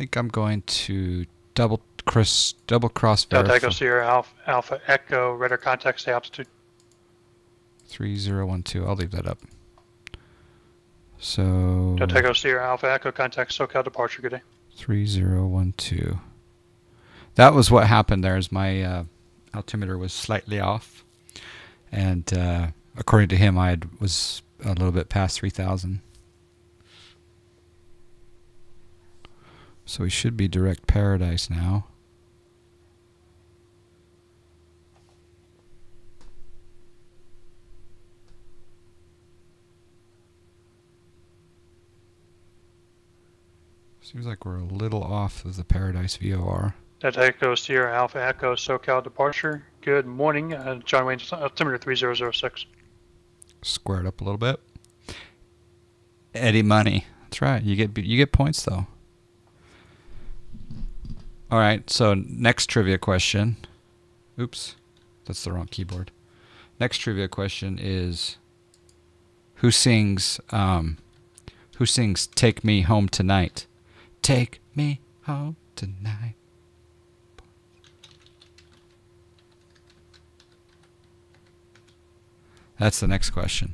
think I'm going to double cross Delta Echo verify. Sierra Alpha Echo radar contact, stay altitude. 3012. I'll leave that up. So Delta Echo Sierra Alpha Echo contact SoCal departure. Good day. 3012. That was what happened there. Is my altimeter was slightly off, and according to him, I was a little bit past 3,000. So we should be direct paradise now. Seems like we're a little off of the Paradise VOR. Delta Echo Sierra Alpha Echo SoCal departure. Good morning, John Wayne, altimeter 3006. Square it up a little bit. Eddie Money. That's right. You get points though. All right. So next trivia question. Oops, that's the wrong keyboard. Next trivia question is who sings "Take Me Home Tonight"? Take me home tonight. That's the next question.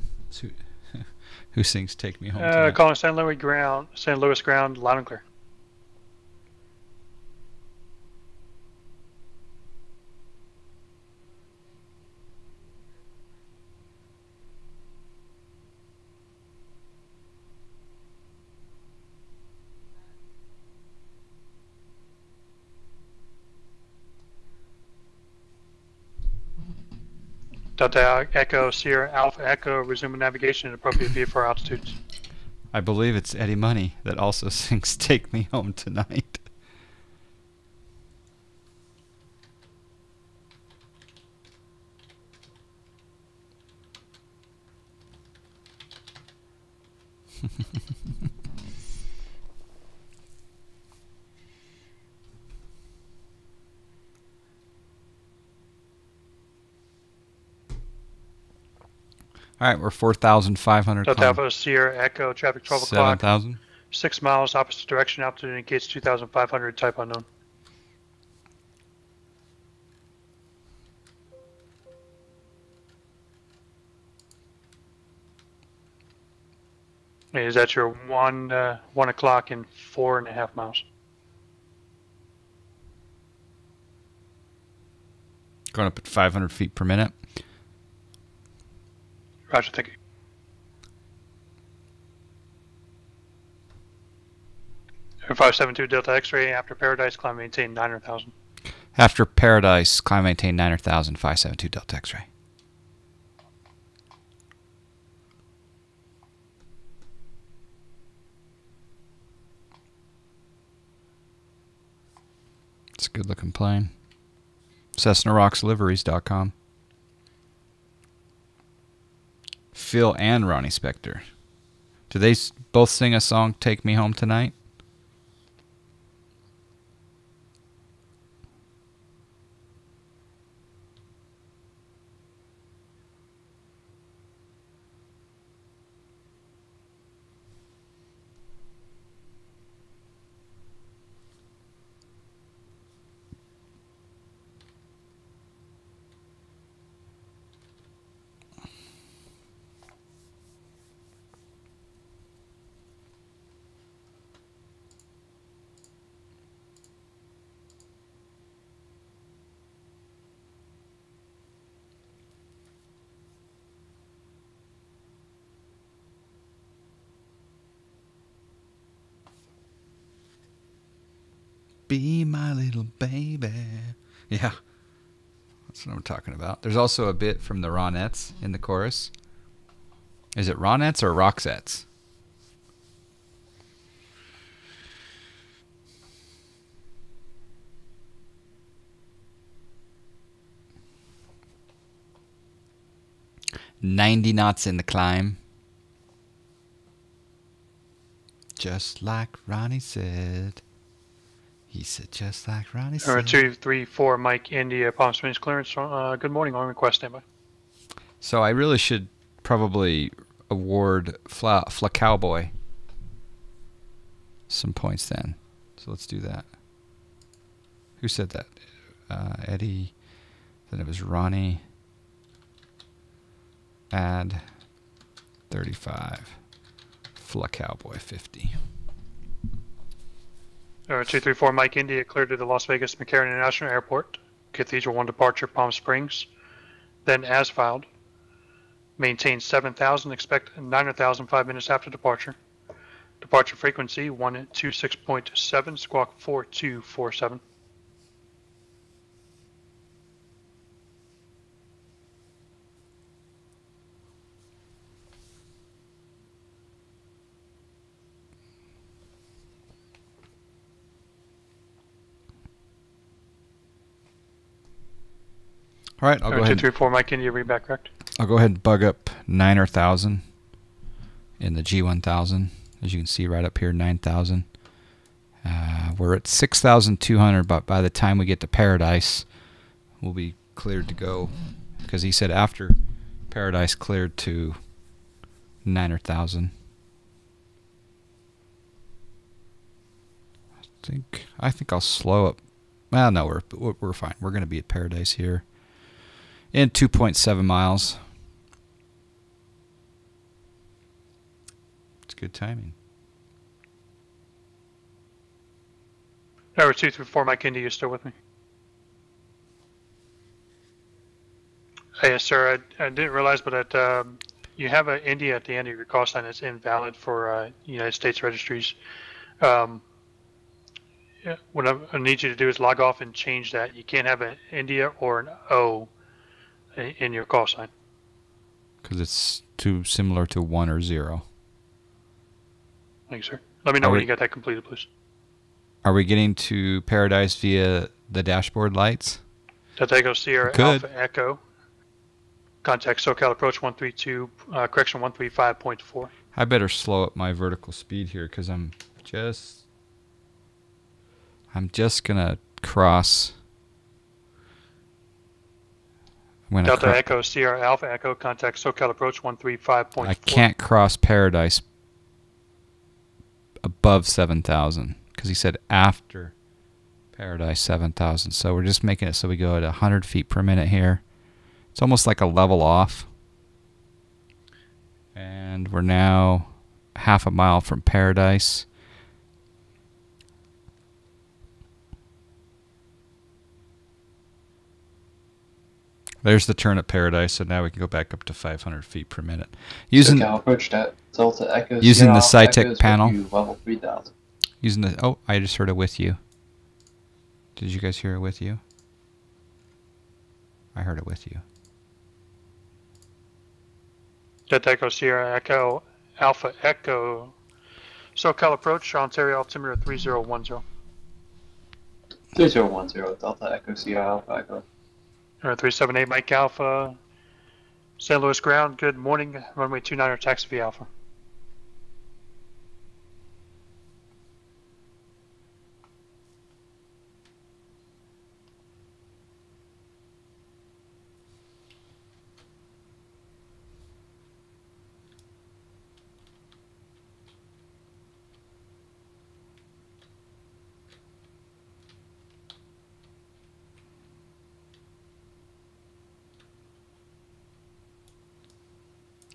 Who sings "Take Me Home Tonight"? Calling St. Louis ground, loud and clear. Delta Echo Sierra Alpha Echo, resuming navigation at appropriate VFR altitudes. I believe it's Eddie Money that also sings "Take Me Home Tonight." All right, we're 4,500. Delta Alpha Sierra Echo, traffic 12 o'clock. 7,000. 6 miles, opposite direction, altitude indicates 2,500, type unknown. Is that your 1 o'clock and 4.5 miles? Going up at 500 feet per minute. Roger, thank you. Air 572 Delta X-ray, after Paradise, climb maintain 900,000. After Paradise, climb maintain 900,000, 572 Delta X-ray. It's a good looking plane. CessnaRocksLiveries.com. Phil and Ronnie Spector. Do they both sing a song, "Take Me Home Tonight"? Be my little baby. Yeah, that's what I'm talking about. There's also a bit from the Ronettes in the chorus. Is it Ronettes or Roxettes? "90 knots in the climb." Just like Ronnie said. He said, just like Ronnie said. 234 Mike India, Palm Springs clearance. Good morning, on request, standby. So I really should probably award Fla Cowboy some points then. So let's do that. Who said that? Eddie. Then it was Ronnie. Add 35. Fla Cowboy 50. 234 Mike India cleared to the Las Vegas McCarran International Airport. Cathedral 1 departure Palm Springs. Then as filed. Maintain 7,000. Expect 9,000 5 minutes after departure. Departure frequency 126.7. Squawk 4247. All right, I'll go ahead. 234 Mike India, read back correct. I'll go ahead and bug up 9,000 in the G1000. As you can see right up here, 9,000. We're at 6,200, but by the time we get to Paradise, we'll be cleared to go. Because he said after Paradise cleared to 9,000. I think I'll slow up. Well, no, we're fine. We're going to be at Paradise here in 2.7 miles. It's good timing. Tower 234 Mike India, you still with me? Yes, sir. I didn't realize, but you have an India at the end of your call sign that's invalid for United States registries. What I need you to do is log off and change that. You can't have an India or an O in your call sign. Because it's too similar to 1 or 0. Thank you, sir. Let me know when you got that completed, please. Are we getting to Paradise via the dashboard lights? Delta Echo Sierra Alpha Echo. Contact SoCal Approach 132, correction 135.4. I better slow up my vertical speed here because I'm just gonna cross. Delta Echo Sierra Alpha Echo. Contact SoCal Approach 135.4. I can't cross Paradise above 7,000 because he said after Paradise 7,000. So we're just making it so we go at 100 feet per minute here. It's almost like a level off. And we're now half a mile from Paradise. There's the turn at Paradise, so now we can go back up to 500 feet per minute. Using approach that Delta Echo using the SciTech panel. Level 3000. Using the I just heard it with you. Did you guys hear it with you? I heard it with you. Delta Echo Sierra Echo Alpha Echo. SoCal Approach Ontario altimeter 3010. 3010 Delta Echo Sierra Alpha Echo. 378 Mike Alpha, St. Louis ground, good morning, runway 29er taxi via Alpha.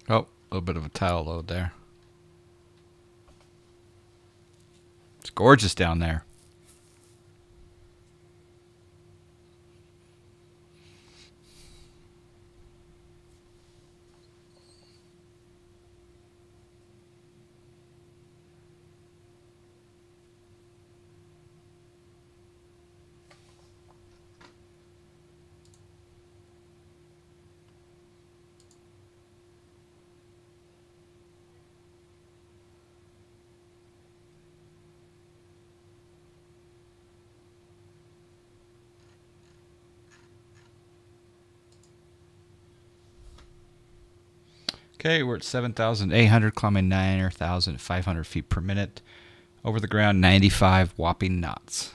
Oh, a little bit of a tile load there. It's gorgeous down there. Okay, we're at 7,800, climbing 9,500 feet per minute. Over the ground, 95 whopping knots.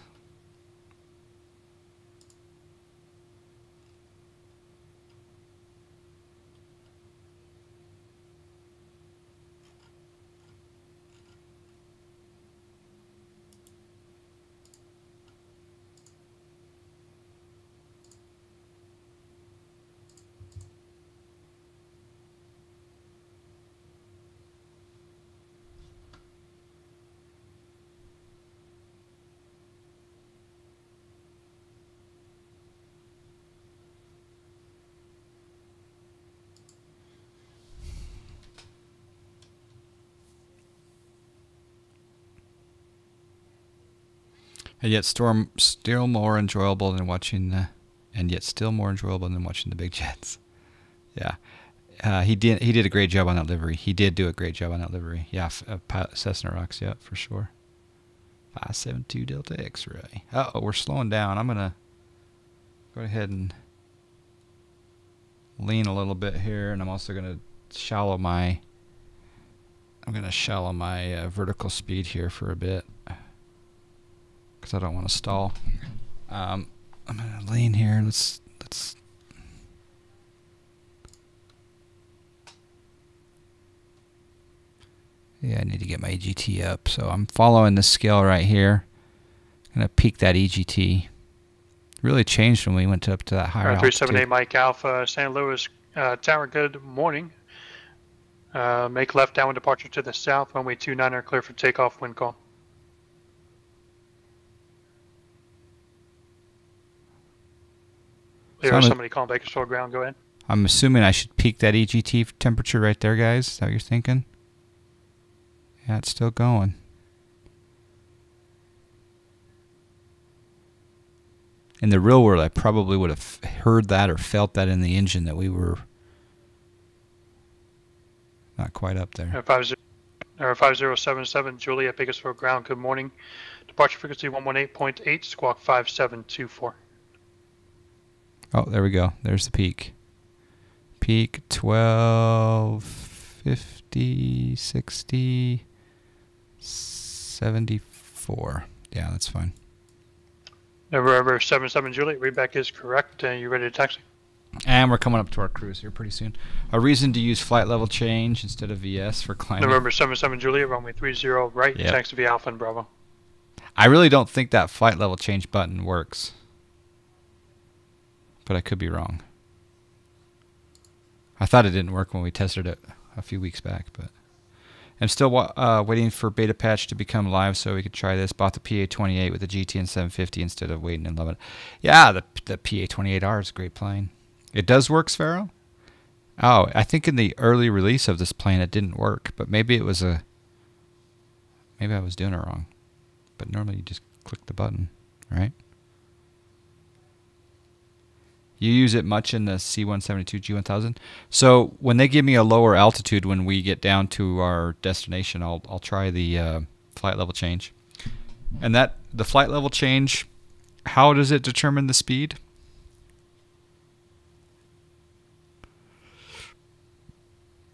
And yet still more enjoyable than watching the, and yet still more enjoyable than watching the big jets. Yeah. He did a great job on that livery. He did do a great job on that livery. Yeah, Cessna rocks, yeah, for sure. 572 Delta X-ray. Uh-oh, we're slowing down. I'm going to go ahead and lean a little bit here, and I'm also going to shallow my vertical speed here for a bit because I don't want to stall. I'm going to lean here. Let's yeah, I need to get my EGT up. So I'm following this scale right here. I'm going to peak that EGT. Really changed when we went up to that higher altitude. 378 Mike Alpha, St. Louis Tower, good morning. Make left downwind departure to the south, runway 29 clear for takeoff, wind call. There's somebody calling Bakersfield ground, go ahead. I'm assuming I should peak that EGT temperature right there, guys. Is that what you're thinking? Yeah, it's still going. In the real world, I probably would have heard that or felt that in the engine that we were not quite up there. 5077 Juliet, Bakersfield ground, good morning. Departure frequency 118.8, squawk 5724. Oh, there we go. There's the peak. Peak 1250, 60, 74. Yeah, that's fine. November 77 Juliet, readback is correct. You ready to taxi? And we're coming up to our cruise here pretty soon. A reason to use flight level change instead of VS for climbing. November 77 Juliet, runway 30 right, yep. Taxi to Alpha and Bravo. I really don't think that flight level change button works. But I could be wrong. I thought it didn't work when we tested it a few weeks back, but I'm still waiting for beta patch to become live so we could try this. Bought the PA-28 with the GTN 750 instead of waiting in 11. Yeah, the PA-28R is a great plane. It does work, Sphero? Oh, I think in the early release of this plane it didn't work, but maybe it was maybe I was doing it wrong. But normally you just click the button, right? You use it much in the C172 G1000. So when they give me a lower altitude when we get down to our destination, I'll try the flight level change. And the flight level change, how does it determine the speed?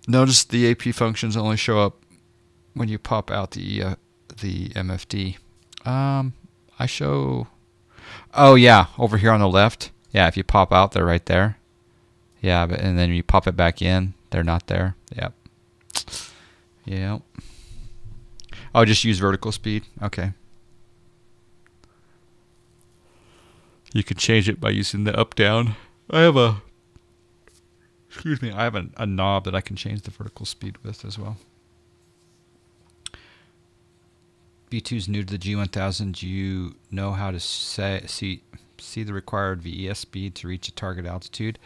Notice the AP functions only show up when you pop out the MFD. I show. Oh yeah, over here on the left. Yeah, if you pop out, they're right there. Yeah, and then you pop it back in, they're not there. Yep. Yep. Oh, just use vertical speed. Okay. You can change it by using the up-down. I have a knob that I can change the vertical speed with as well. B2's new to the G1000. Do you know how to see the required VES speed to reach a target altitude?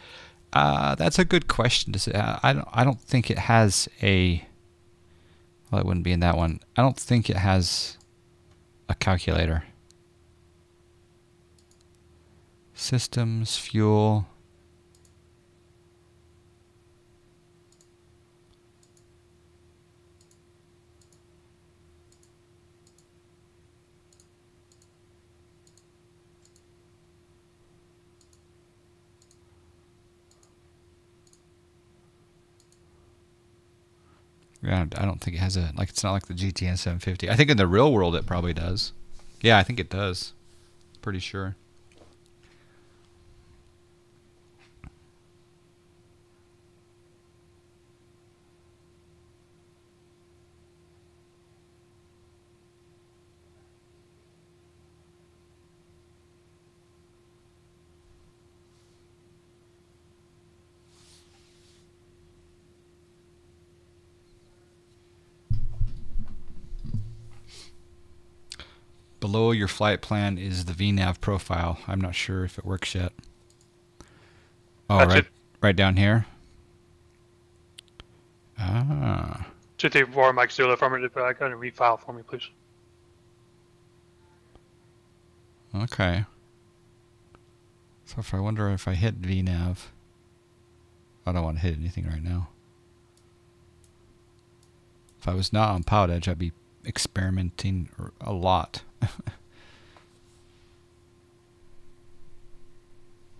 That's a good question to say. I don't think it has a. Well, it wouldn't be in that one. I don't think it has a calculator. Systems, fuel. I don't think it has a, it's not like the GTN 750. I think in the real world it probably does. Yeah, I think it does. Pretty sure. Below your flight plan is the VNAV profile. I'm not sure if it works yet. Oh, right down here. Ah. 234 Mike Zulu, affirmative. I got to refile for me, please. Okay. So if I wonder if I hit VNav, I don't want to hit anything right now. If I was not on Pilotedge, I'd be experimenting a lot.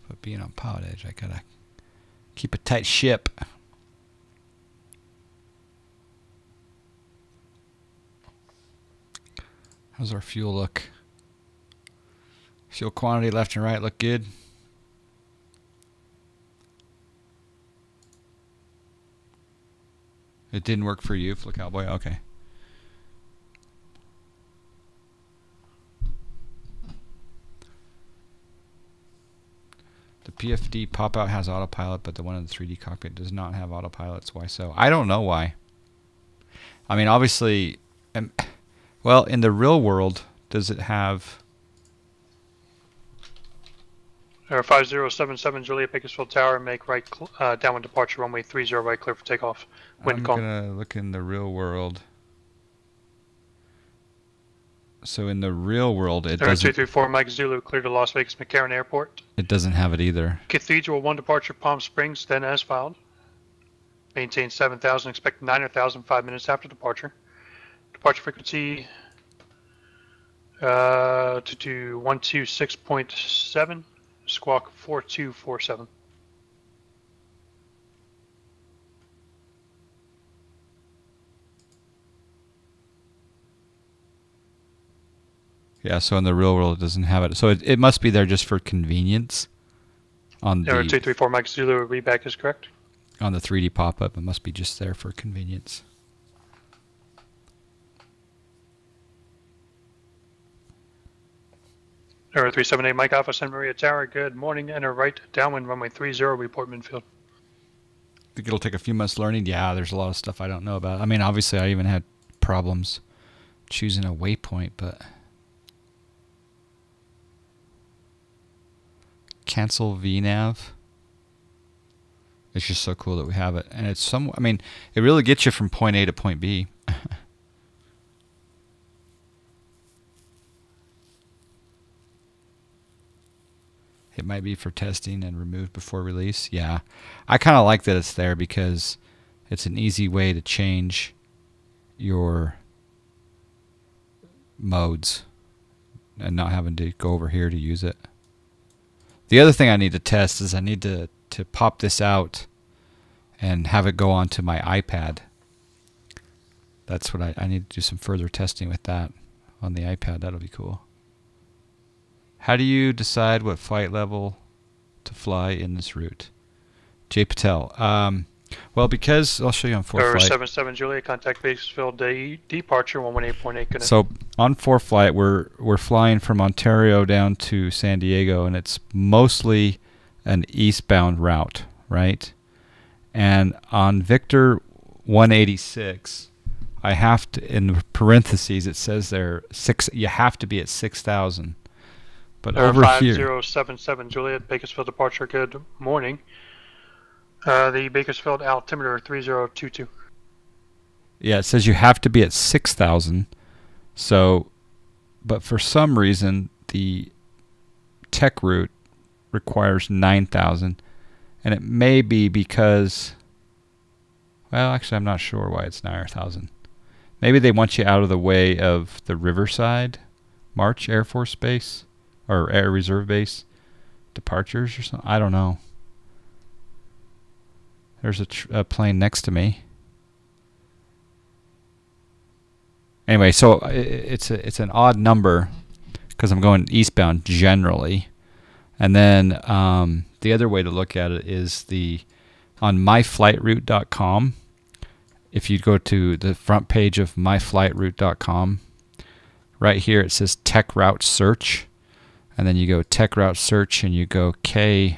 But being on Pilotedge, I gotta keep a tight ship. How's our fuel look? Fuel quantity left and right look good. It didn't work for you, Flip Cowboy. Okay. The PFD pop-out has autopilot, but the one in the 3D cockpit does not have autopilots. Why so? I don't know why. I mean, obviously, well, in the real world, does it have... Air 5077 Juliet Bakersfield Tower, make right downwind departure runway 30 right clear for takeoff. Wind calm. I'm gonna look in the real world. So in the real world, it doesn't. 234 Mike Zulu, clear to Las Vegas McCarran Airport. It doesn't have it either. Cathedral 1 departure Palm Springs, then as filed. Maintain 7,000, expect 9,000 5 minutes after departure. Departure frequency to 126.7. Squawk 4247. Yeah, so in the real world it doesn't have it. So it must be there just for convenience. On the 234 Mike Zulu, readback is correct. On the 3D pop-up, it must be just there for convenience. Air 378 Mike Alpha Santa Maria Tower, good morning. Enter right downwind runway 30, report Minfield. Think it'll take a few months learning? Yeah, there's a lot of stuff I don't know about. I mean, obviously I even had problems choosing a waypoint, but... Cancel VNav. It's just so cool that we have it. And it's some... I mean, it really gets you from point A to point B. It might be for testing and removed before release. Yeah, I kind of like that it's there because it's an easy way to change your modes and not having to go over here to use it. The other thing I need to test is I need to pop this out and have it go onto my iPad. That's what I need to do some further testing with that on the iPad. That'll be cool. How do you decide what flight level to fly in this route? Jay Patel. Well, because I'll show you on 4Flight. 77 Juliet, contact Bakersfield departure 118.8. So on 4Flight, we're flying from Ontario down to San Diego, and it's mostly an eastbound route, right? And on Victor 186, I have to, in the parentheses, it says there you have to be at 6,000. But over here, 5077 Juliet, Bakersfield departure, good morning. The Bakersfield altimeter 3022. Yeah, it says you have to be at 6,000. So, but for some reason, the tech route requires 9,000. And it may be because, well, actually, I'm not sure why it's 9,000. Maybe they want you out of the way of the Riverside March Air Force Base. Or Air Reserve Base departures or something. I don't know. There's a plane next to me. Anyway, so it's an odd number because I'm going eastbound generally. And then the other way to look at it is on myflightroute.com. If you go to the front page of myflightroute.com, right here it says Tech Route Search. And then you go Tech Route Search and you go KONT.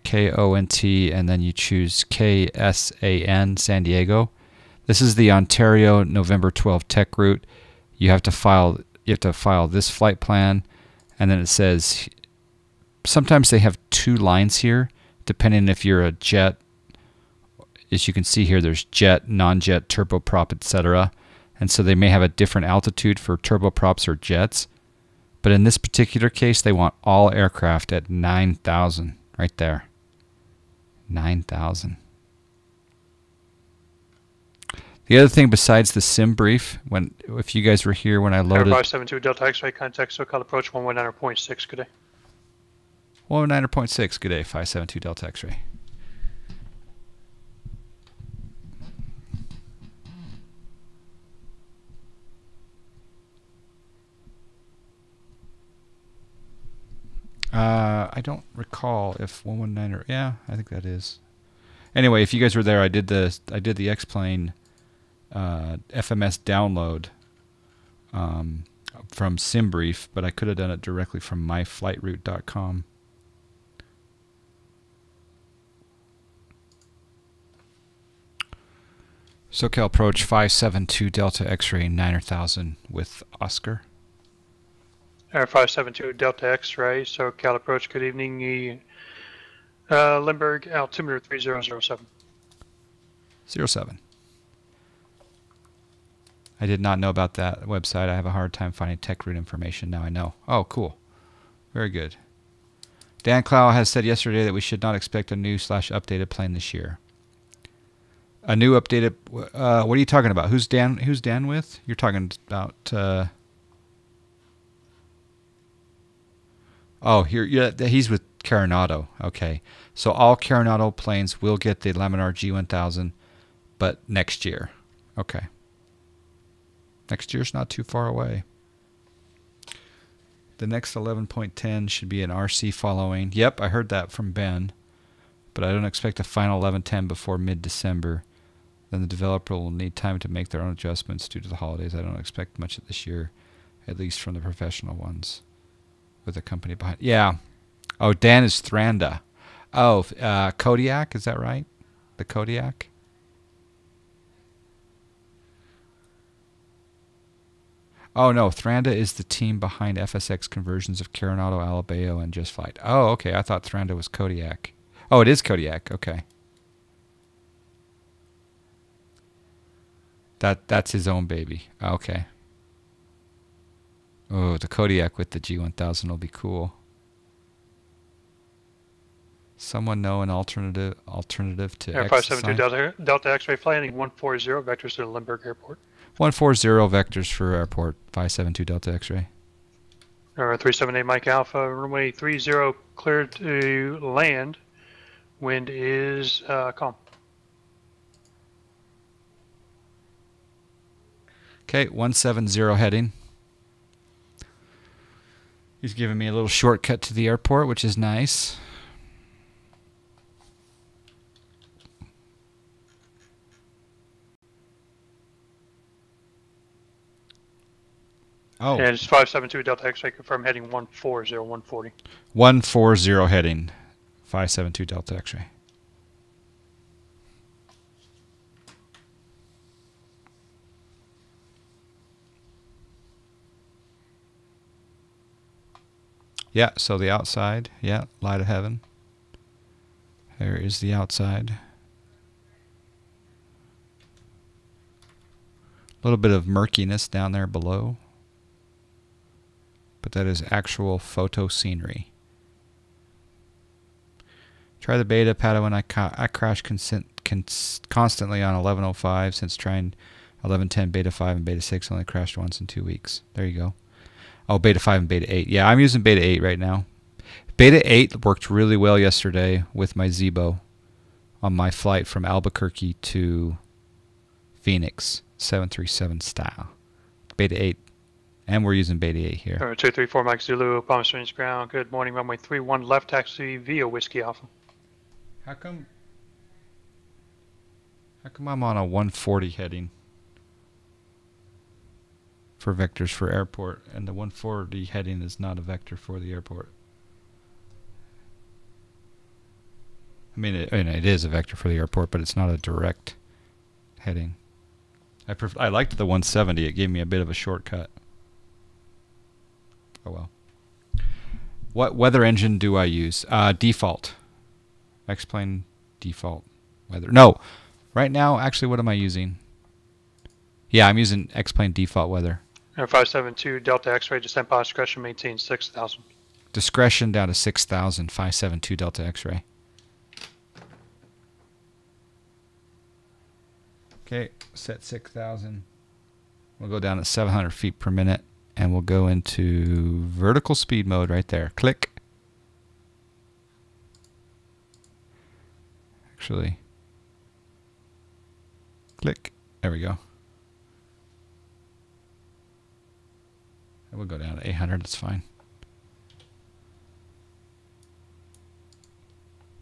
KONT, and then you choose KSAN, San Diego. This is the Ontario November 12 tech route. You have to file this flight plan, and then it says sometimes they have two lines here depending if you're a jet. As you can see here, there's jet, non-jet, turboprop, etc. and so they may have a different altitude for turboprops or jets. But in this particular case, they want all aircraft at 9,000, right there. 9,000. The other thing besides the sim brief, if you guys were here when I loaded... 572 Delta X-ray, contact SoCal approach 119.6, good day. 119.6, good day, 572 Delta X-ray. I don't recall if 119 or... Yeah, I think that is. Anyway, if you guys were there, I did the X-Plane FMS download from SimBrief, but I could have done it directly from myflightroute.com. SoCal approach 572 Delta X-ray 9,000 with Oscar. Air 572 Delta X-ray, SoCal approach, good evening. Limburg, altimeter 3007. 07. I did not know about that website. I have a hard time finding tech route information. Now I know. Oh, cool. Very good. Dan Clow has said yesterday that we should not expect a new/updated plane this year. A new updated... what are you talking about? Who's Dan with? You're talking about... Oh, he's with Carenado. Okay. So all Carenado planes will get the Laminar G1000, but next year. Okay. Next year's not too far away. The next 11.10 should be an RC following. Yep, I heard that from Ben. But I don't expect a final 11.10 before mid-December. Then the developer will need time to make their own adjustments due to the holidays. I don't expect much of this year, at least from the professional ones. With a company behind. Yeah. Oh, Dan is Thranda. Oh, Kodiak, is that right? The Kodiak? Oh, no. Thranda is the team behind FSX conversions of Carenado, Alabeo, and Just Flight. Oh, okay. I thought Thranda was Kodiak. Oh, it is Kodiak. Okay. That's his own baby. Okay. Oh, the Kodiak with the G1000 will be cool. Someone know an alternative to Air 572 Delta X-ray flight heading 140 vectors to Limburg Airport. 140 vectors for airport 572 Delta X-ray. 378 Mike Alpha, runway 30 cleared to land. Wind is calm. Okay, 170 heading. He's giving me a little shortcut to the airport, which is nice. Oh. And it's 572 Delta X-ray, confirm heading 140, 140. 140 heading, 572 Delta X-ray. Yeah, so the outside, yeah, light of heaven. There is the outside. A little bit of murkiness down there below. But that is actual photo scenery. Try the beta, Padawan. I crash constantly on 11.05 since trying 11.10, beta 5, and beta 6. Only crashed once in 2 weeks. There you go. Oh, beta 5 and beta 8. Yeah, I'm using beta 8 right now. Beta 8 worked really well yesterday with my Zibo on my flight from Albuquerque to Phoenix, 737 style. Beta 8. And we're using beta 8 here. 234 Mike Zulu, Palm Springs ground. Good morning, runway 31 left taxi via Whiskey Alpha. How come I'm on a 140 heading for vectors for airport, and the 140 heading is not a vector for the airport? I mean, it is a vector for the airport, but it's not a direct heading. I liked the 170. It gave me a bit of a shortcut. Oh well. What weather engine do I use? Default. X-Plane default weather. No. Right now, actually, what am I using? Yeah, I'm using X-Plane default weather. And 572 Delta X-ray descent pilot discretion maintains 6,000. Discretion down to 6,000, 572 Delta X-ray. Okay, set 6,000. We'll go down to 700 feet per minute, and we'll go into vertical speed mode right there. Click. Actually, click. There we go. And we'll go down to 800. That's fine.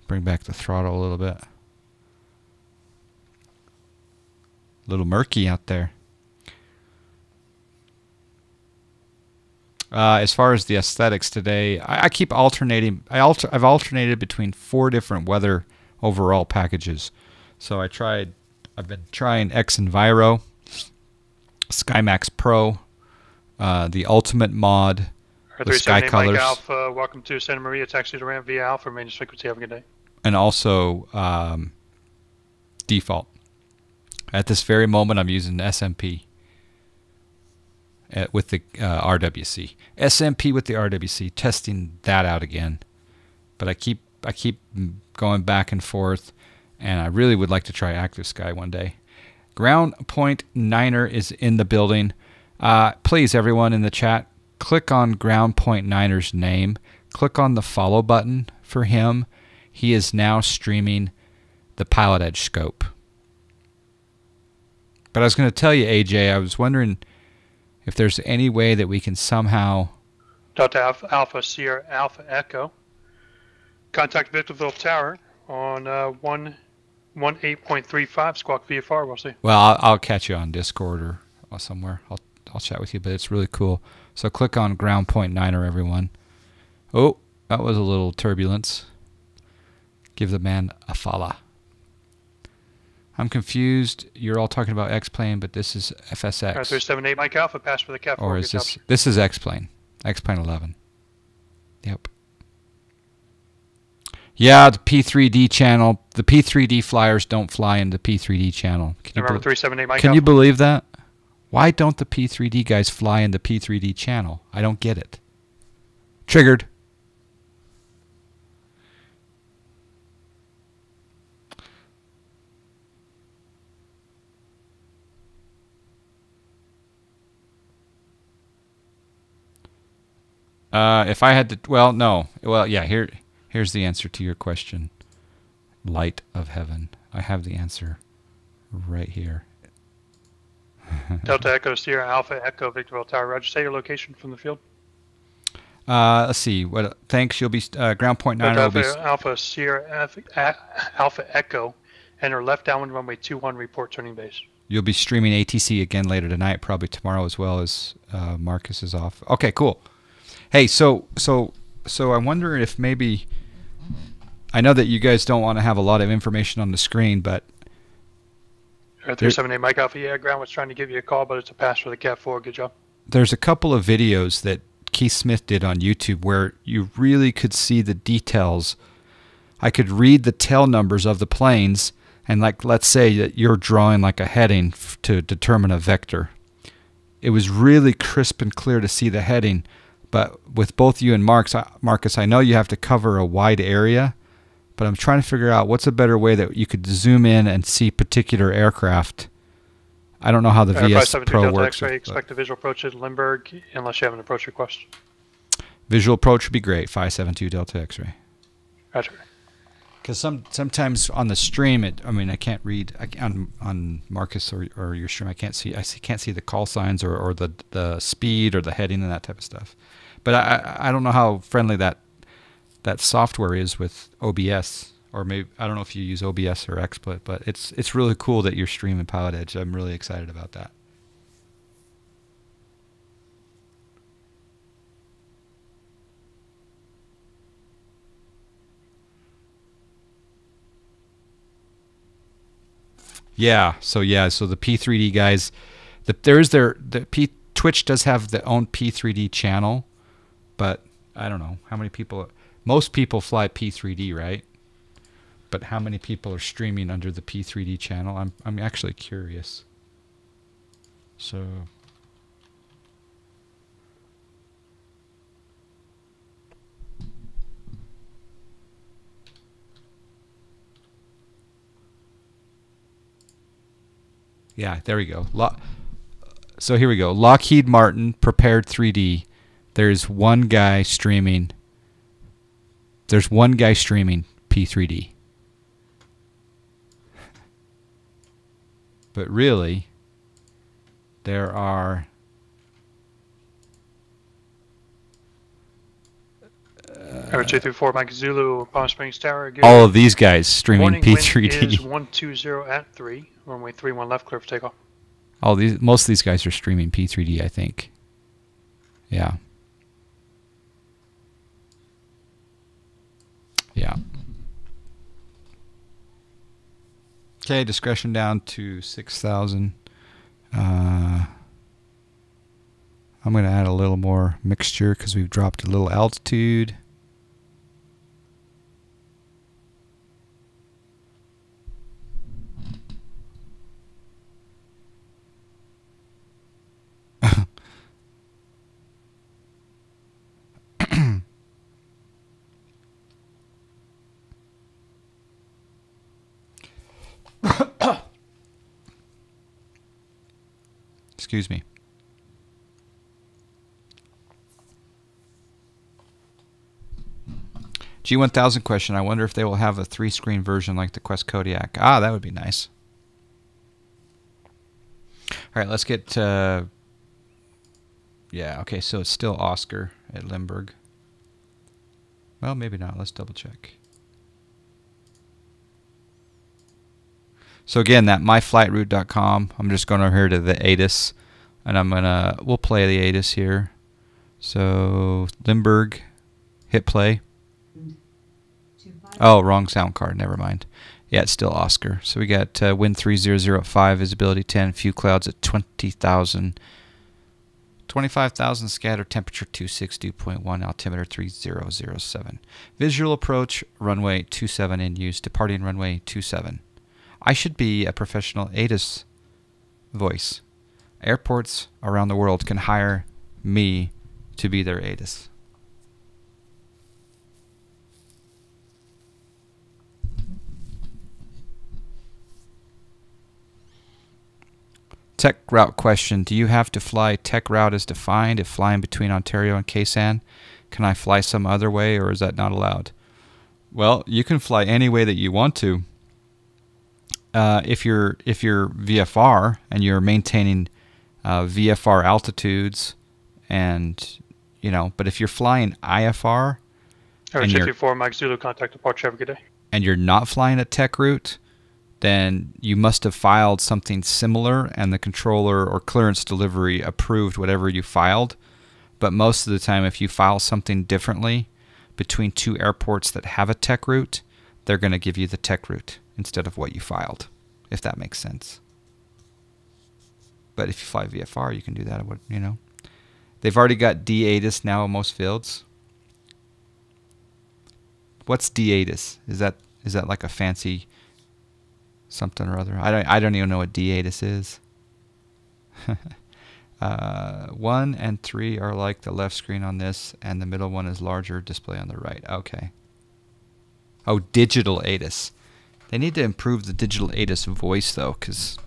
Bring back the throttle a little bit. A little murky out there. As far as the aesthetics today, I keep alternating. I've alternated between 4 different weather overall packages. So I've been trying X Enviro, SkyMax Pro, the Ultimate Mod, the Sky Colors, Mike Alpha, welcome to Santa Maria, taxi to ramp via Alpha, maintenance frequency. Have a good day. and also default. At this very moment, I'm using SMP with the RWC. SMP with the RWC, testing that out again. But I keep going back and forth, and I really would like to try Active Sky one day. Ground Point Niner is in the building. Please, everyone in the chat, click on Ground Point Niner's name. Click on the follow button for him. He is now streaming the Pilotedge scope. But I was going to tell you, AJ, I was wondering if there's any way that we can somehow... Delta Alpha Sierra Alpha Echo. Contact Victorville Tower on 18.35 squawk VFR. We'll see. Well, I'll catch you on Discord or somewhere. I'll chat with you, but it's really cool. So click on Ground Point Niner, everyone. Oh, that was a little turbulence. Give the man a falla. I'm confused. You're all talking about X-Plane, but this is FSX. 378 Mike Alpha, pass for the Cat 4. Or is this... This is X-Plane. X-Plane 11. Yep. Yeah, the P3D channel. The P3D flyers don't fly in the P3D channel. Remember 378 Mike Can Alpha? you believe that? Why don't the P3D guys fly in the P3D channel? I don't get it. Triggered. If I had to, well, no. Well, yeah, here's the answer to your question. Light of heaven. I have the answer right here. Delta Echo Sierra Alpha Echo Victorville Tower. Roger. Say your location from the field. Let's see. What? Thanks. You'll be Ground Point Niner. Delta Alpha Sierra Alpha Echo. Enter left downwind runway 21. Report turning base. You'll be streaming ATC again later tonight, probably tomorrow as well, as Marcus is off. Okay, cool. Hey, so I'm wondering if maybe, I know that you guys don't want to have a lot of information on the screen, but 378 Mike Alpha, yeah, Ground was trying to give you a call, but it's a pass for the Cat 4. Good job. There's a couple of videos that Keith Smith did on YouTube where you really could see the details. I could read the tail numbers of the planes, and like, let's say that you're drawing like a heading to determine a vector. It was really crisp and clear to see the heading. But with both you and Marcus, I know you have to cover a wide area, but I'm trying to figure out what's a better way that you could zoom in and see particular aircraft. I don't know how the VS Pro works. Expect a visual approach at Lindbergh unless you have an approach request. Visual approach would be great. 572 Delta X-ray. Roger. Because sometimes on the stream, I can't read on Marcus or your stream. I can't see the call signs or the speed or the heading and that type of stuff. But I don't know how friendly that software is with OBS, or maybe I don't know if you use OBS or XSplit, but it's really cool that you're streaming Pilotedge. I'm really excited about that. Yeah, so the P3D guys, Twitch does have their own P3D channel, but I don't know how many people. Most people fly P3D, right? But how many people are streaming under the P3D channel? I'm actually curious. So yeah, there we go. So here we go. Lockheed Martin prepared 3D. There's one guy streaming. There's one guy streaming P3D. But really, there are Tower 234 Mike Zulu, Palm Springs Tower. Good. all of these guys streaming Warning wind P3D. is 120 at 3. Runway 31 left, clear for takeoff. Most of these guys are streaming P3D, I think. Yeah. Yeah. Okay, discretion down to 6,000. I'm going to add a little more mixture because we've dropped a little altitude. Excuse me. G1000 question. I wonder if they will have a 3-screen version like the Quest Kodiak. Ah, that would be nice. All right, let's get... yeah, okay, so it's still Oscar at Limburg. Well, maybe not. Let's double check. So again, that myflightroute.com. I'm just going over here to the ATIS, and we'll play the ATIS here. So Limburg, hit play. Oh, wrong sound card. Never mind. Yeah, it's still Oscar. So we got wind 30 at 5, visibility 10, few clouds at 20,000, 25,000 scatter, temperature 260.1, altimeter 3007. Visual approach, runway 27 in use, departing runway 27. I should be a professional ATIS voice. Airports around the world can hire me to be their ATIS. Tech route question. Do you have to fly tech route as defined if flying between Ontario and Kaysan? Can I fly some other way, or is that not allowed? Well, you can fly any way that you want to. If you're VFR and you're maintaining VFR altitudes, and but if you're flying IFR Tower 234 Mike Zulu, contact departure. Have a good day. And you're not flying a tech route, then you must have filed something similar, and the controller or clearance delivery approved whatever you filed. But most of the time, if you file something differently between two airports that have a tech route, they're going to give you the tech route instead of what you filed, if that makes sense. But if you fly VFR, you can do that. They've already got D-ATIS now in most fields. What's D-ATIS? Is that like a fancy something or other? I don't even know what D-ATIS is. 1 and 3 are like the left screen on this, and the middle one is larger display on the right. Okay. Oh, digital ATIS. They need to improve the digital ATIS voice though, because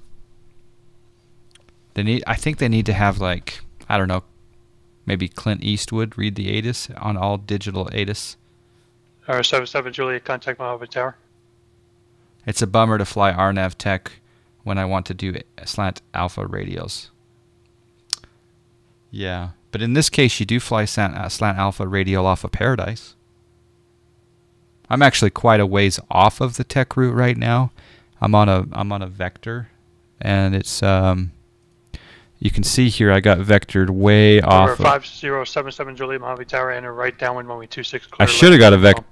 I think they need to have, like, I don't know, maybe Clint Eastwood read the ATIS on all digital ATIS. 77 Juliet, contact Mojave Tower. It's a bummer to fly RNAV tech when I want to do slant alpha radios. Yeah, but in this case, you do fly slant alpha radial off of Paradise. I'm actually quite a ways off of the tech route right now. I'm on a vector, and it's you can see here I got vectored way off. 5077 Juliet, Mojave Tower, enter right downwind runway 26. I should have got a vector.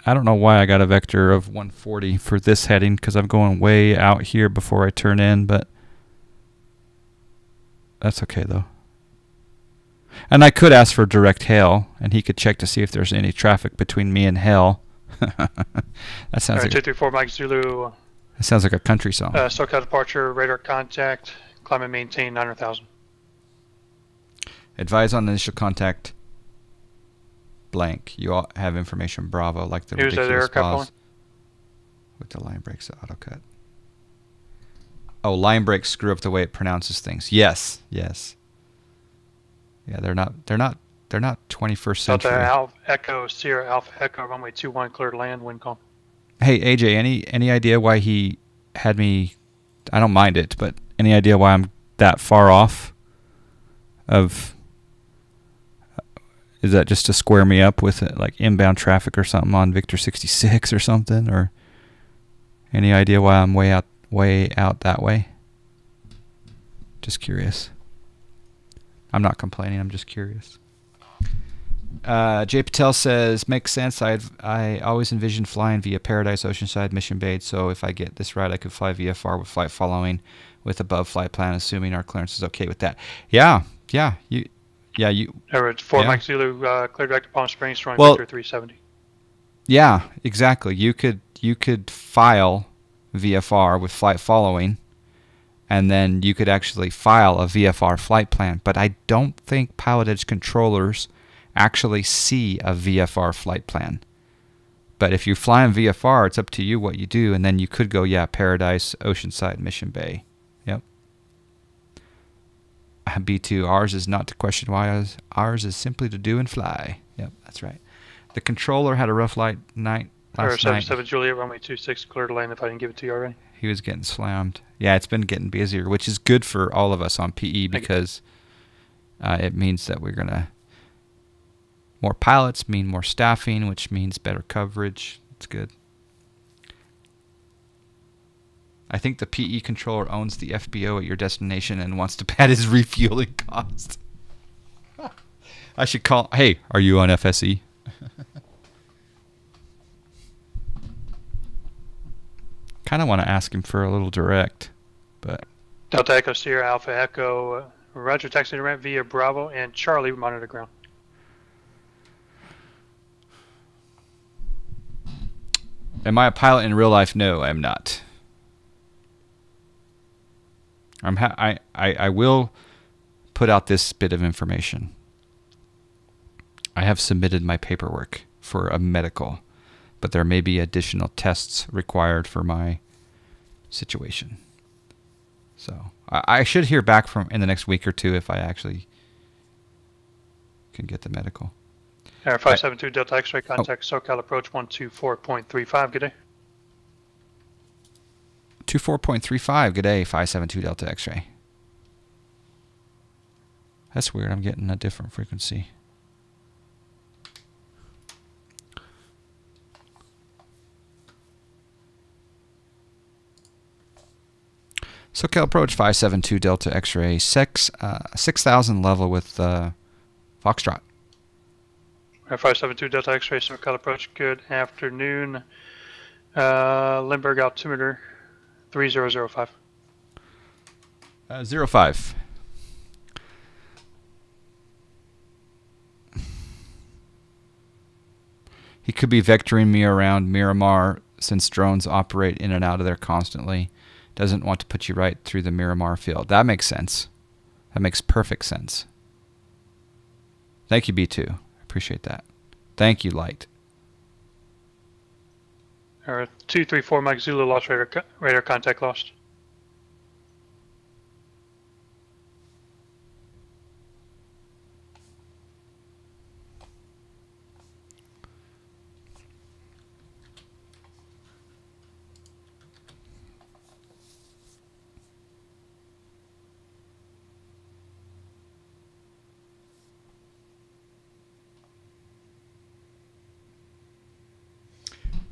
I don't know why I got a vector of 140 for this heading, because I'm going way out here before I turn in, but that's okay though. And I could ask for direct hail, and he could check to see if there's any traffic between me and hell. That sounds like 234 Mike Zulu. That sounds like a country song. SoCal departure, radar contact, Climb and maintain 900,000. Advise on initial contact. Blank. You all have information. Bravo. Like the Here's that ridiculous aircraft pause. With the line breaks, autocut. Oh, line breaks screw up the way it pronounces things. Yes. Yes. Yeah, they're not 21st century. Delta Alpha Echo Sierra Alpha Echo runway 21 clear to land. Wind calm. Hey AJ, any idea why he had me? I don't mind it, but any idea why I'm that far off? Is that just to square me up with it, like inbound traffic or something on Victor 66 or something? Or any idea why I'm way out that way? Just curious. I'm not complaining. I'm just curious. Jay Patel says, makes sense. I always envisioned flying via Paradise, Oceanside, Mission Bay. So if I get this right, I could fly VFR with flight following with above flight plan, assuming our clearance is okay with that. Yeah. Average 4 Mike Zulu clear direct to Palm Springs, runway Well, Victor 370. Yeah, exactly. You could file VFR with flight following, and then you could actually file a VFR flight plan. But I don't think Pilotedge controllers actually see a VFR flight plan. But if you fly in VFR, it's up to you what you do, and then you could go, Paradise, Oceanside, Mission Bay. Yep. B2, ours is not to question why, ours is simply to do and fly. Yep, that's right. The controller had a rough night last night. 7 Juliet, runway 26 clear to land if I didn't give it to you already. He was getting slammed. Yeah, it's been getting busier, which is good for all of us on PE because it means that we're going to... More pilots mean more staffing, which means better coverage. It's good. I think the PE controller owns the FBO at your destination and wants to pad his refueling cost. I should call... Hey, are you on FSE? Kind of want to ask him for a little direct, but... Delta Echo Sierra Alpha Echo, Roger, taxi to ramp via Bravo and Charlie, monitor ground. Am I a pilot in real life? No, I'm not. I will put out this bit of information. I have submitted my paperwork for a medical, but there may be additional tests required for my situation. So I should hear back from in the next week or two if I actually can get the medical. Air 572 Delta X-ray contact SoCal approach 124.35. Good day. 24.35. Good day. 572 Delta X-ray. That's weird. I'm getting a different frequency. SoCal approach 572 Delta X-ray 6000 level with Foxtrot. Air 572 Delta X-ray SoCal approach. Good afternoon. Lindbergh altimeter 3005. 05. He could be vectoring me around Miramar since drones operate in and out of there constantly. Doesn't want to put you right through the Miramar field. That makes sense. That makes perfect sense. Thank you, B2. Appreciate that. Thank you, Light. 234 Mike Zulu lost radar contact lost.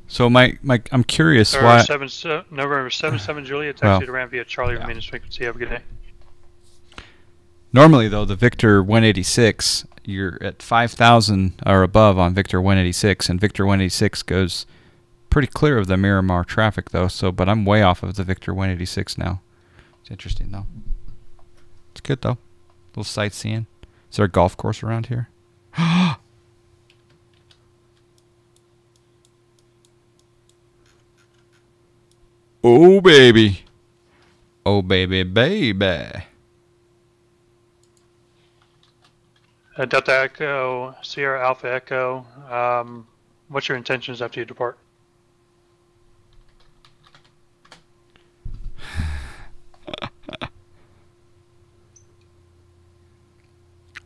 So I'm curious why. November 7 Juliet, taxi to ramp via Charlie, maintenance frequency. Have a good day. Normally, though, the Victor 186, you're at 5,000 or above on Victor 186, and Victor 186 goes pretty clear of the Miramar traffic, though. But I'm way off of the Victor 186 now. It's interesting, though. It's good, though. A little sightseeing. Is there a golf course around here? Oh, baby. Oh, baby, baby. Delta Echo, Sierra Alpha Echo. What's your intentions after you depart?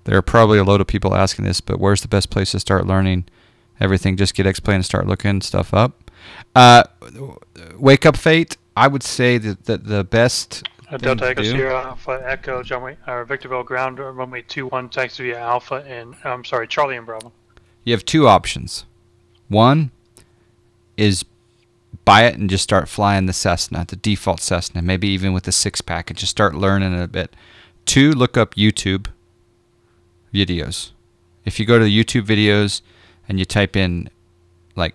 There are probably a load of people asking this, but where's the best place to start learning everything? Just get X-Plane and start looking stuff up. Wake Up Fate, I would say that the best Delta Echo Sierra Alpha Echo, Victorville ground runway 21 taxi via Alpha and Charlie and Bravo. You have two options. One is buy it and just start flying the Cessna, the default Cessna, maybe even with the 6-pack, and just start learning it a bit. Two, look up YouTube videos. If you go to the YouTube videos and you type in like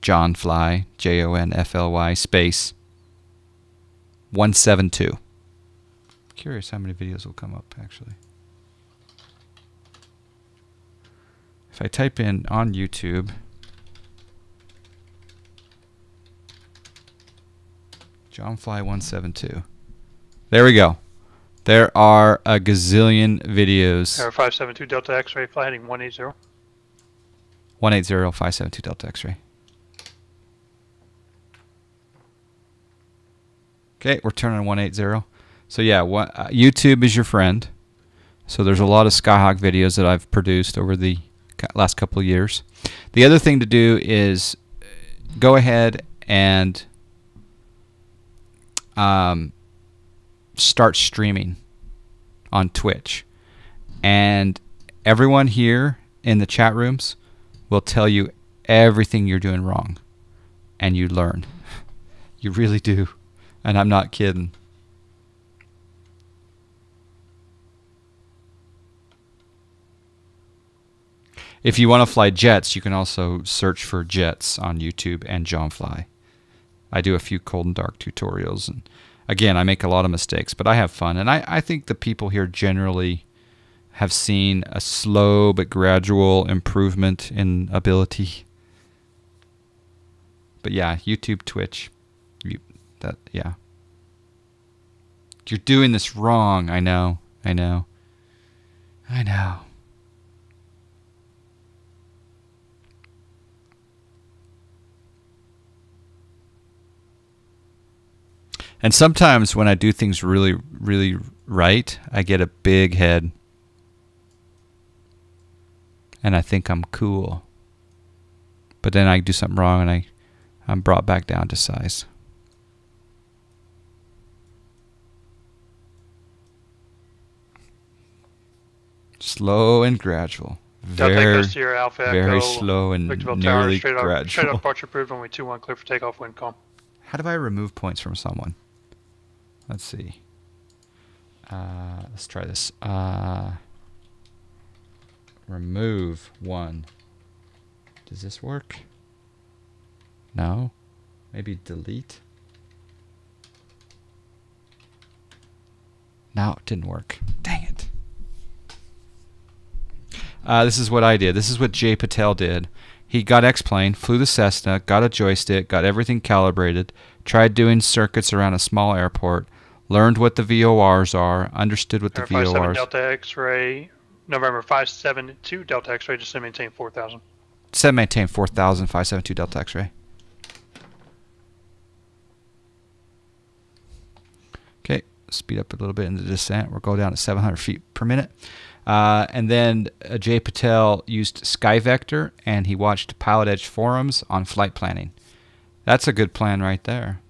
John Fly, JONFLY space 172. Curious how many videos will come up actually. If I type in on YouTube John Fly 172. There we go. There are a gazillion videos. Air 572 Delta X-ray, fly heading 180. 180 572 Delta X-ray. Okay, we're turning 180. So yeah, YouTube is your friend. So there's a lot of Skyhawk videos that I've produced over the last couple of years. The other thing to do is go ahead and start streaming on Twitch, and everyone here in the chat rooms will tell you everything you're doing wrong, and you learn. You really do, and I'm not kidding. If you want to fly jets, you can also search for jets on YouTube and John Fly. I do a few cold and dark tutorials, and again, I make a lot of mistakes, but I have fun. And I think the people here generally have seen a slow but gradual improvement in ability. But yeah, YouTube, Twitch, yeah. You're doing this wrong. I know. And sometimes when I do things really, really right, I get a big head. And I think I'm cool. But then I do something wrong and I'm brought back down to size. Slow and gradual. Very slow and nearly gradual. Straight up departure approved, runway 21 clear for takeoff, wind calm. How do I remove points from someone? Let's see. Let's try this. Remove 1. Does this work? No? Maybe delete? No, it didn't work. Dang it. This is what I did. This is what Jay Patel did. He got X-Plane, flew the Cessna, got a joystick, got everything calibrated, tried doing circuits around a small airport, learned what the VORs are, understood what the VORs are. Delta X-ray, November 572 Delta X-ray, just to maintain 4,000. Set maintain 4,000, 572 Delta X-ray. Okay, speed up a little bit in the descent. We'll go down to 700 feet per minute. And then Jay Patel used SkyVector, and he watched Pilotedge forums on flight planning. That's a good plan right there.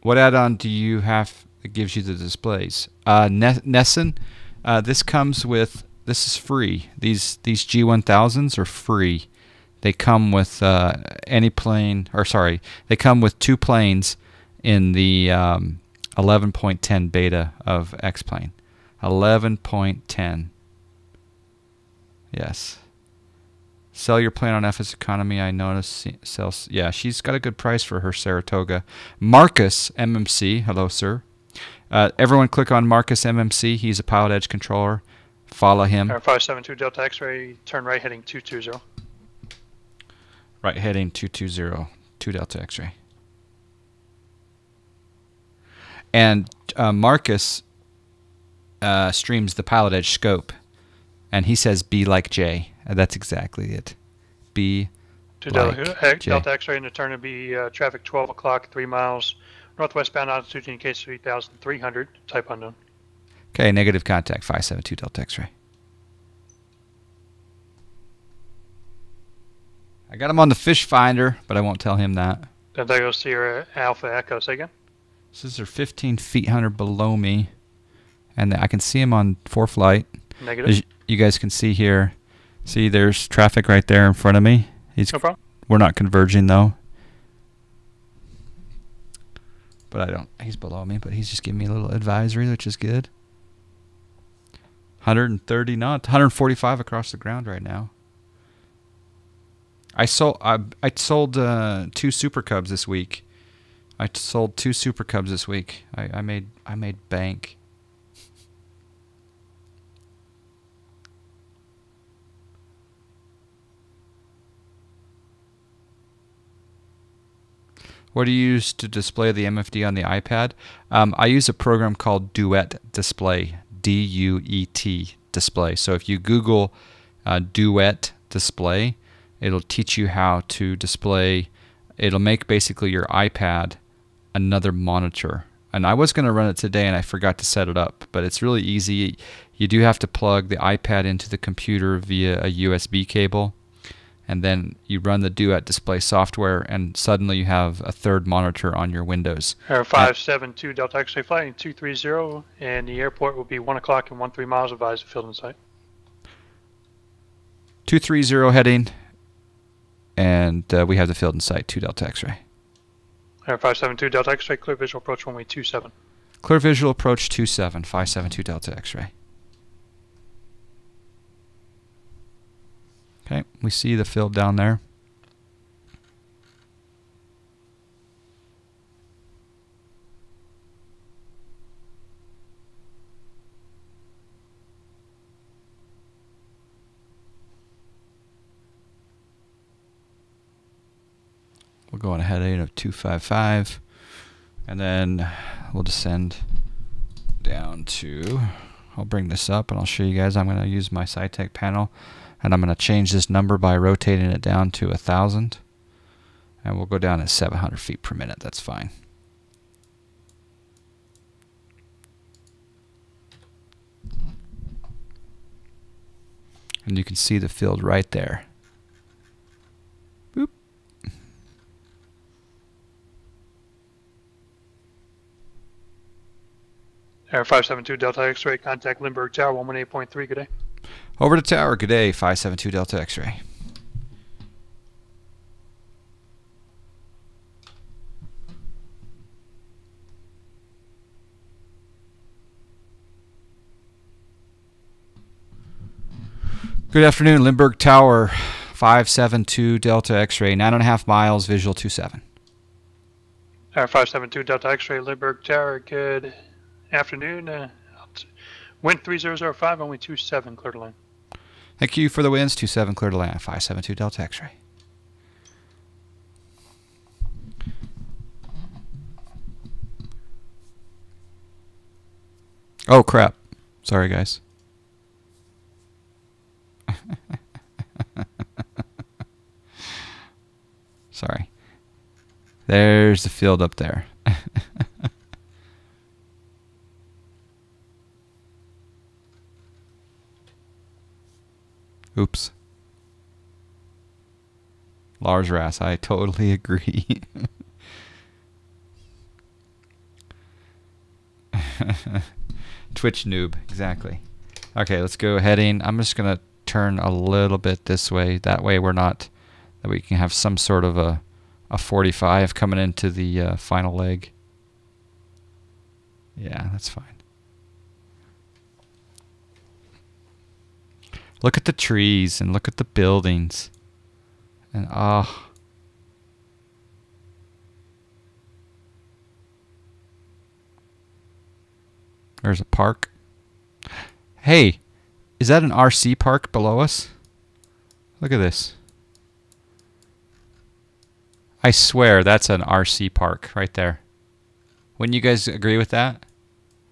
What add-on do you have that gives you the displays? Nesson, this comes with, this is free. These G1000s are free. They come with any plane, or sorry, they come with 2 planes in the 11.10 beta of X-Plane. 11.10. Yes. Sell your plane on FS Economy. I noticed. Yeah, she's got a good price for her Saratoga. Marcus MMC. Hello, sir. Everyone click on Marcus MMC. He's a Pilotedge controller. Follow him. 572 Delta X-ray. Turn right heading 220. Right heading 220. 2 Delta X-ray. And Marcus streams the Pilotedge scope, and he says "Be like Jay." That's exactly it. Be To like Jay. Delta X-ray and the turn to be traffic 12 o'clock, 3 miles, northwestbound altitude indicates 3,300, type unknown. Okay, negative contact, 572 Delta X-ray. I got him on the fish finder, but I won't tell him that. Then that goes to your Alpha Echo. Say again? This is 15 feet 100 below me, and I can see him on ForeFlight. Negative. As you guys can see here, see there's traffic right there in front of me. No problem. We're not converging though. But he's below me, but he's just giving me a little advisory, which is good. 130 knots, 145 across the ground right now. I sold 2 Super Cubs this week. I sold 2 Super Cubs this week. I made bank. What do you use to display the MFD on the iPad? I use a program called Duet Display, D-U-E-T display. So if you Google Duet Display, it'll teach you how to display. It'll make basically your iPad another monitor. And I was going to run it today and I forgot to set it up, but it's really easy. You do have to plug the iPad into the computer via a USB cable, and then you run the Duet Display software, and suddenly you have a third monitor on your Windows. Air 572 Delta X-ray flight 230, and the airport will be 1 o'clock and 13 miles. Advised field in sight. 230 heading, and we have the field in sight, 2 Delta X-ray. Air 572 Delta X-ray, clear visual approach runway 27. Clear visual approach 27, 572 Delta X-ray. Okay, we see the field down there. We'll go on a heading of 255, and then we'll descend down to, I'll bring this up and I'll show you guys. I'm going to use my SciTech panel, and I'm going to change this number by rotating it down to 1,000, and we'll go down at 700 feet per minute. That's fine. And you can see the field right there. Boop. Air 572 Delta X-ray, contact Lindbergh Tower 118.3. Good day. Over to tower. Good day, 572 Delta X-ray. Good afternoon, Lindbergh Tower, 572 Delta X-ray, 9.5 miles, visual 27. Air 572 Delta X-ray, Lindbergh Tower. Good afternoon. Wind 3005, only 27, clear to land. Thank you for the winds, 27, clear to land, 572 Delta X-ray. Oh, crap. Sorry, guys. Sorry. There's the field up there. Oops. Lars Rass, I totally agree. Twitch noob, exactly. Okay, let's go heading. I'm just going to turn a little bit this way. That way that we can have some sort of a 45 coming into the final leg. Yeah, that's fine. Look at the trees and look at the buildings. And there's a park. Hey, is that an RC park below us? Look at this. I swear that's an RC park right there. Wouldn't you guys agree with that?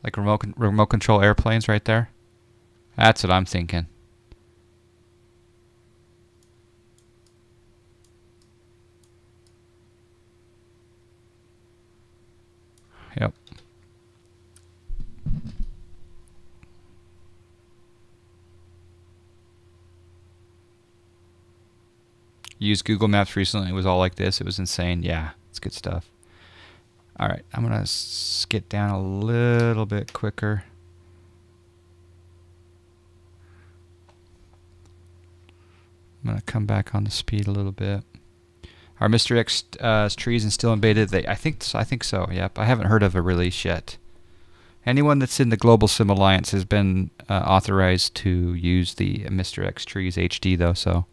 Like remote control airplanes right there? That's what I'm thinking. Yep. Used Google Maps recently. It was all like this. It was insane. Yeah, it's good stuff. All right, I'm going to skip down a little bit quicker. I'm going to come back on the speed a little bit. Are Mr. X trees and still in beta? I think so. Yep. I haven't heard of a release yet. Anyone that's in the Global Sim Alliance has been authorized to use the Mr. X trees HD though. So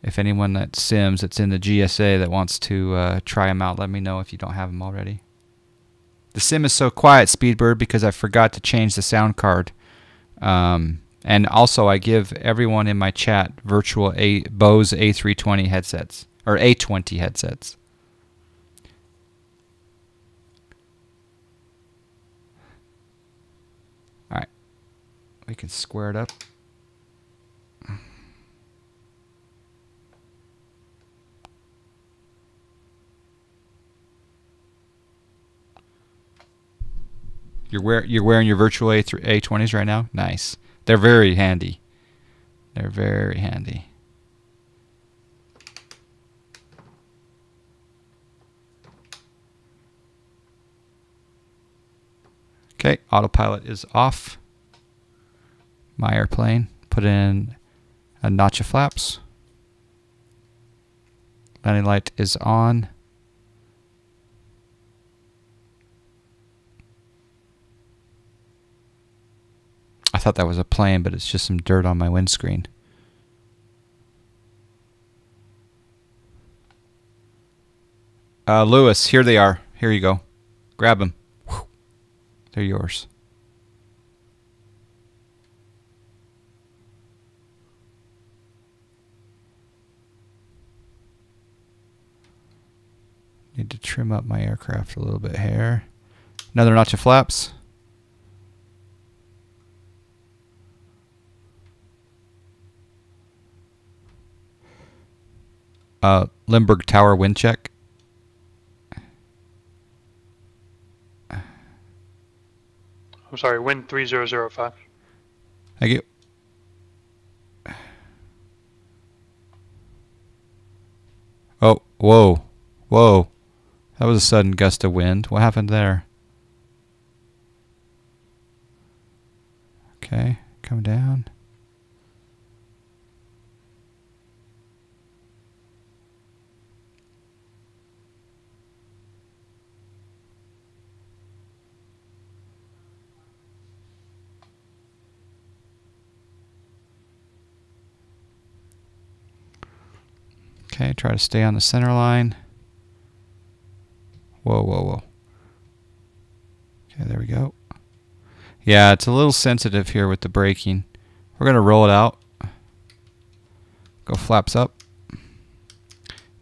if anyone that sims that's in the GSA that wants to try them out, let me know if you don't have them already. The sim is so quiet, Speedbird, because I forgot to change the sound card. And also, I give everyone in my chat virtual Bose A320 headsets, or A20 headsets. All right, we can square it up. You're wearing your virtual A20s right now? Nice. They're very handy. They're very handy. Okay, autopilot is off. My airplane. Put in a notch of flaps. Landing light is on. I thought that was a plane, but it's just some dirt on my windscreen. Lewis, here they are. Here you go. Grab them. Whew. They're yours. Need to trim up my aircraft a little bit here. Another notch of flaps. Limburg Tower wind check. I'm sorry, wind 3005. Thank you. Oh, whoa. Whoa. That was a sudden gust of wind. What happened there? Okay, come down. Okay, try to stay on the center line. Whoa, whoa, whoa. Okay, there we go. Yeah, it's a little sensitive here with the braking. We're going to roll it out. Go flaps up.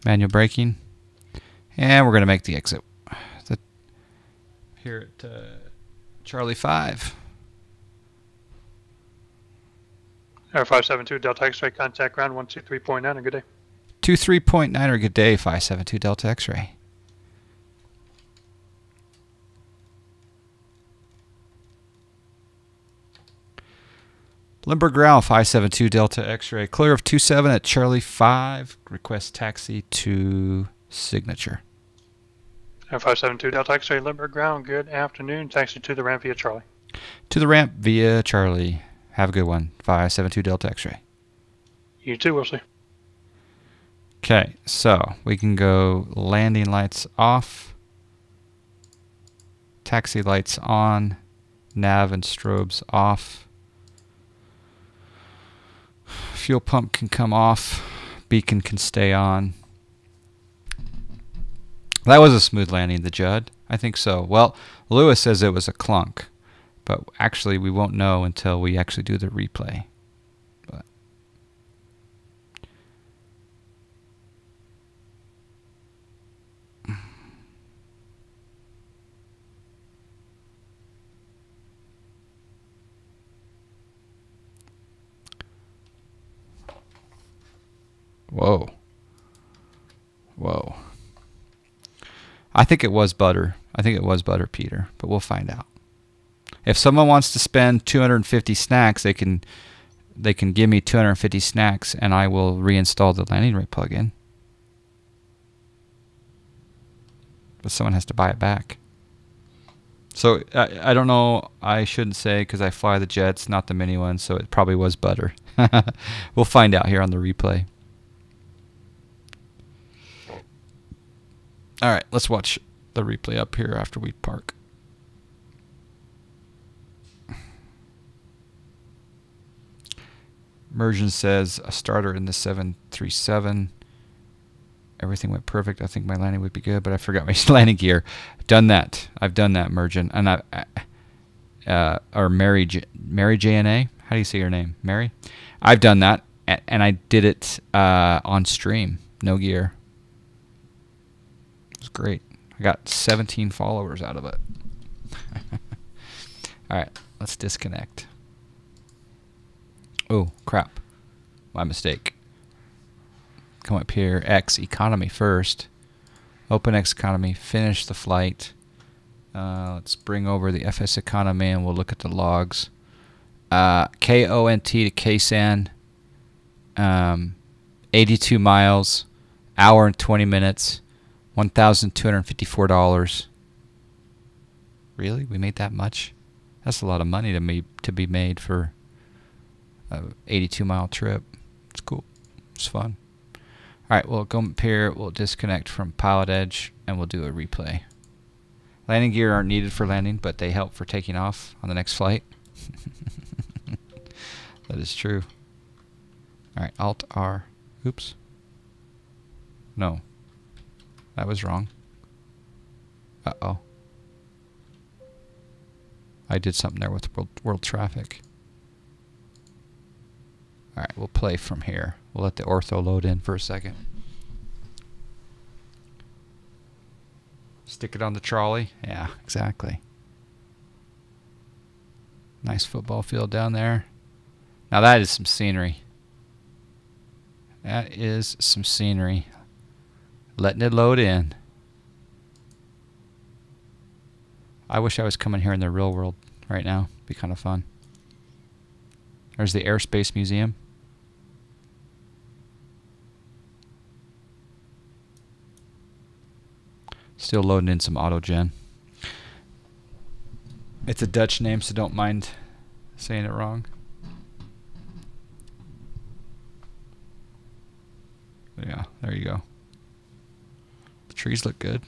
Manual braking. And we're going to make the exit. Here at Charlie 5. Air 572 Delta X-ray, contact ground 123.9, a good day. 23.9 or good day, 572 Delta X-ray. Limburg Ground 572 Delta X-ray. Clear of 27 at Charlie 5. Request taxi to signature. Air 572 Delta X-ray, Limburg Ground, good afternoon. Taxi to the ramp via Charlie. To the ramp via Charlie. Have a good one. 572 Delta X-ray. You too, we'll see. Okay, so we can go landing lights off, taxi lights on, nav and strobes off, fuel pump can come off, beacon can stay on. That was a smooth landing, the Judd. I think so. Well, Lewis says it was a clunk, but actually we won't know until we actually do the replay. Whoa. Whoa. I think it was butter. I think it was butter, Peter, but we'll find out. If someone wants to spend 250 snacks, they can give me 250 snacks and I will reinstall the landing rate plugin. But someone has to buy it back. So I don't know. I shouldn't say because I fly the jets, not the mini ones, so it probably was butter. We'll find out here on the replay. All right, let's watch the replay up here after we park. Mergen says a starter in the 737. Everything went perfect. I think my landing would be good, but I forgot my landing gear. I've done that, Mergen. And or Mary JNA. How do you say your name? Mary? I've done that, and I did it on stream. No gear. It was great. I got 17 followers out of it. All right, let's disconnect. Oh, crap. My mistake. Come up here, X economy first. Open X economy, finish the flight. Let's bring over the FS economy and we'll look at the logs. KONT to KSAN, 82 miles, hour and 20 minutes, $1,254. Really? We made that much? That's a lot of money to be made for an 82-mile trip. It's cool. It's fun. All right, we'll go up here. We'll disconnect from Pilotedge, and we'll do a replay. Landing gear aren't needed for landing, but they help for taking off on the next flight. That is true. All right, Alt-R. Oops. No. That was wrong. Uh-oh. I did something there with world traffic. All right, we'll play from here. We'll let the ortho load in for a second. Stick it on the trolley. Yeah, exactly. Nice football field down there. Now that is some scenery. That is some scenery. Letting it load in. I wish I was coming here in the real world right now. Be kind of fun. There's the Airspace Museum. Still loading in some AutoGen. It's a Dutch name, so don't mind saying it wrong. Yeah, there you go. The trees look good.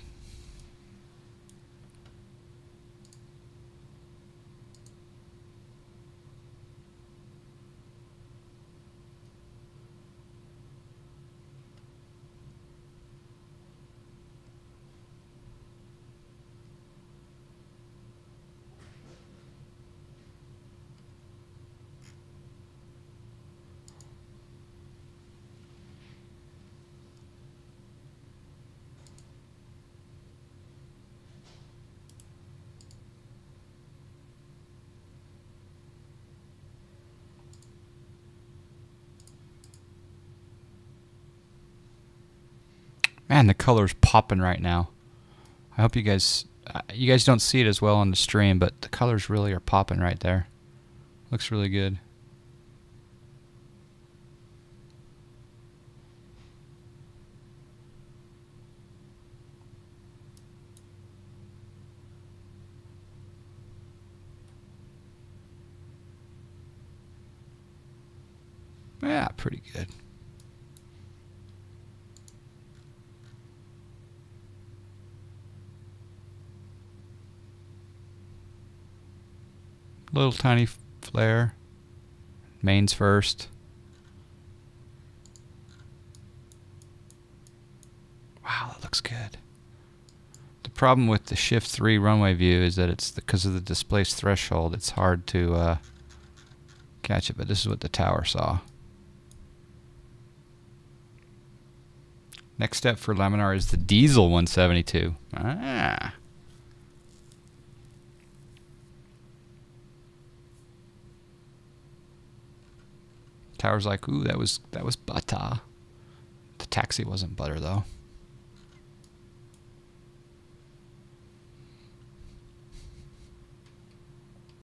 Man, the color's popping right now. I hope you guys don't see it as well on the stream, but the colors really are popping right there. Looks really good. Yeah, pretty good. Little tiny flare. Mains first. Wow, that looks good. The problem with the Shift 3 runway view is that it's because of the displaced threshold, it's hard to catch it, but this is what the tower saw. Next step for Laminar is the Diesel 172. Ah. Tower's like, ooh, that was butter. The taxi wasn't butter though.